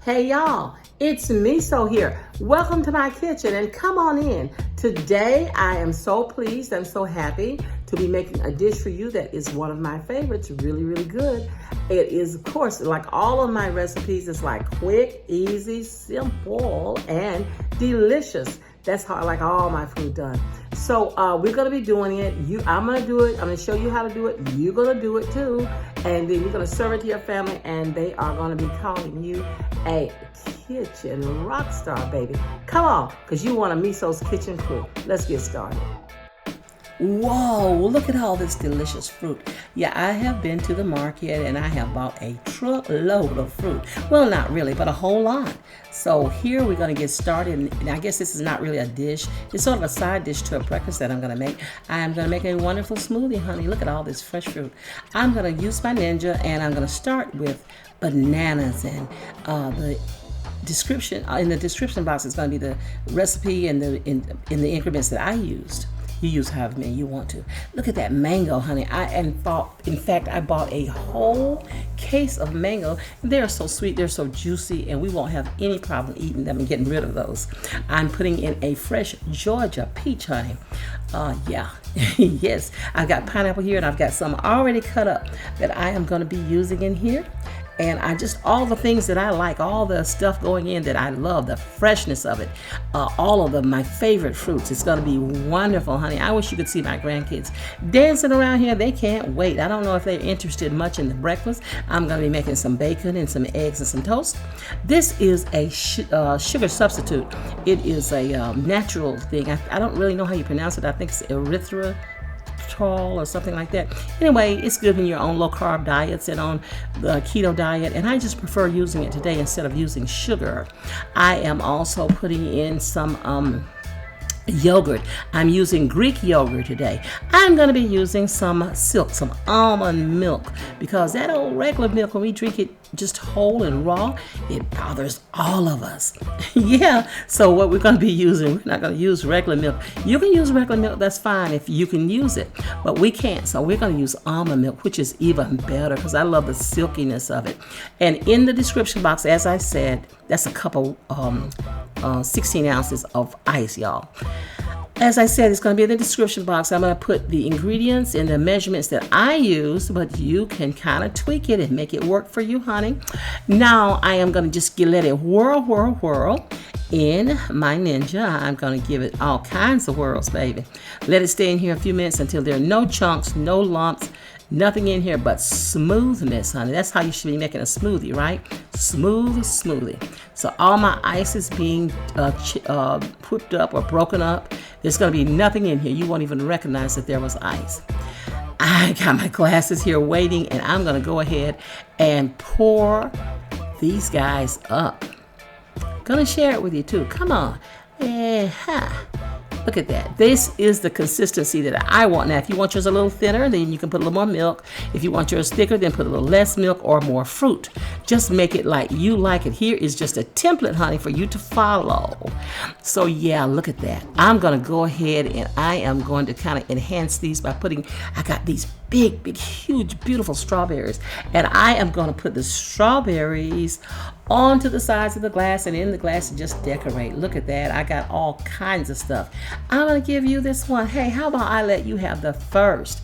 Hey y'all, it's Miso here. Welcome to my kitchen and come on in. Today I am so pleased and so happy to be making a dish for you that is one of my favorites, really good. It is, of course, like all of my recipes, it's like quick, easy, simple, and delicious. That's how I like all my food done. So we're gonna be doing it. I'm gonna do it. I'm gonna show you how to do it. You're gonna do it too. And then you're gonna serve it to your family and they are gonna be calling you a kitchen rock star, baby. Come on, because you want a Miso's kitchen crew. Let's get started. Whoa, look at all this delicious fruit. Yeah, I have been to the market and I have bought a truckload of fruit. Well, not really, but a whole lot. So here we're going to get started. And I guess this is not really a dish. It's sort of a side dish to a breakfast that I'm going to make. I'm going to make a wonderful smoothie, honey. Look at all this fresh fruit. I'm going to use my Ninja and I'm going to start with bananas and the description in the description box is going to be the recipe and in the increments that I used. You use however many you want to. Look at that mango, honey. In fact, I bought a whole case of mango. They're so sweet, they're so juicy, and we won't have any problem eating them and getting rid of those. I'm putting in a fresh Georgia peach, honey. Yeah, yes. I've got pineapple here, and I've got some already cut up that I am going to be using in here. And all the things that I like, all the stuff going in that I love, the freshness of it, all of my favorite fruits. It's going to be wonderful, honey. I wish you could see my grandkids dancing around here. They can't wait. I don't know if they're interested much in the breakfast. I'm going to be making some bacon and some eggs and some toast. This is a sugar substitute. It is a natural thing. I don't really know how you pronounce it. I think it's erythritol or something like that. Anyway, it's good in your own low carb diets and on the keto diet, and I just prefer using it today instead of using sugar. I am also putting in some yogurt. I'm using Greek yogurt today. I'm going to be using some almond milk, because that old regular milk, when we drink it just whole and raw, it bothers all of us. Yeah, so what we're going to be using, we're not going to use regular milk. You can use regular milk, that's fine if you can use it, but we can't. So we're going to use almond milk, which is even better because I love the silkiness of it. And in the description box, as I said, that's a cup of 16 ounces of ice, y'all. As I said, it's going to be in the description box. I'm going to put the ingredients and the measurements that I use, but you can kind of tweak it and make it work for you, honey. Now, I am going to just let it whirl in my Ninja. I'm going to give it all kinds of whirls, baby. Let it stay in here a few minutes until there are no chunks, no lumps, nothing in here but smoothness, honey. That's how you should be making a smoothie, right? Smooth smoothie. So all my ice is being whipped up or broken up. There's going to be nothing in here. You won't even recognize that there was ice. I got my glasses here waiting, and I'm going to go ahead and pour these guys up. Going to share it with you too. Come on. Look at that. This is the consistency that I want. Now, if you want yours a little thinner, then you can put a little more milk. If you want yours thicker, then put a little less milk or more fruit. Just make it like you like it. Here is just a template, honey, for you to follow. So, yeah, look at that. I'm going to go ahead and I am going to kind of enhance these by I got these big, huge, beautiful strawberries. And I am going to put the strawberries onto the sides of the glass and in the glass and just decorate. Look at that. I got all kinds of stuff. I'm going to give you this one. Hey, how about I let you have the first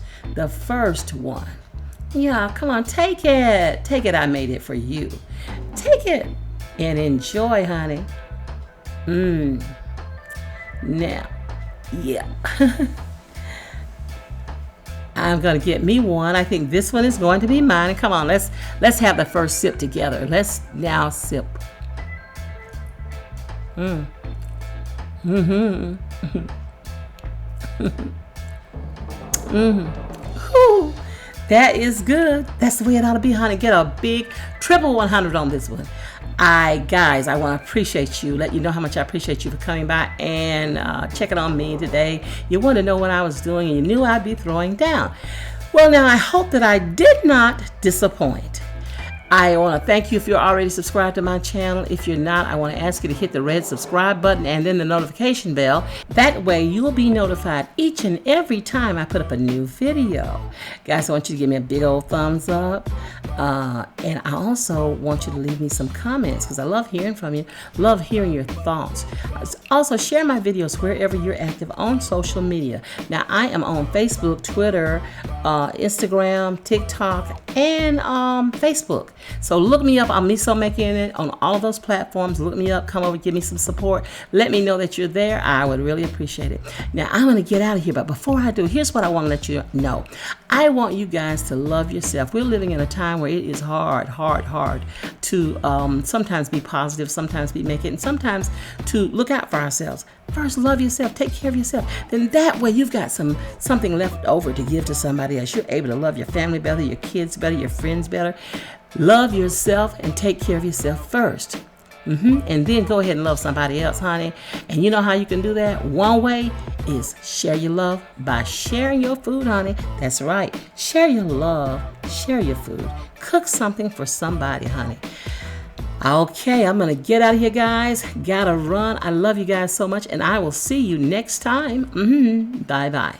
one? Yeah, come on, take it. Take it. I made it for you. Take it and enjoy, honey. Now, yeah. I'm going to get me one. I think this one is going to be mine. Come on, let's have the first sip together. Let's now sip. That is good. That's the way it ought to be, honey. Get a big triple 100 on this one. Guys, I want to appreciate you, let you know how much I appreciate you for coming by and checking on me today. You want to know what I was doing and you knew I'd be throwing down. Well, now I hope that I did not disappoint. I want to thank you if you're already subscribed to my channel. If you're not, I want to ask you to hit the red subscribe button and then the notification bell. That way you'll be notified each and every time I put up a new video. Guys, I want you to give me a big old thumbs up. And I also want you to leave me some comments because I love hearing from you, love hearing your thoughts. Also, share my videos wherever you're active on social media. Now, I am on Facebook, Twitter, Instagram, TikTok, and Facebook. So look me up. I'm Miso Making It on all those platforms. Look me up. Come over, give me some support. Let me know that you're there. I would really appreciate it. Now, I'm going to get out of here. But before I do, here's what I want to let you know. I want you guys to love yourself. We're living in a time where it is hard to sometimes be positive, sometimes be make it, and sometimes to look out for ourselves. First, love yourself. Take care of yourself. Then that way you've got something left over to give to somebody else. You're able to love your family better, your kids better, your friends better. Love yourself and take care of yourself first. And then go ahead and love somebody else, honey. And you know how you can do that? One way is share your love by sharing your food, honey. That's right. Share your love. Share your food. Cook something for somebody, honey. Okay, I'm going to get out of here, guys. Gotta run. I love you guys so much, and I will see you next time. Bye-bye.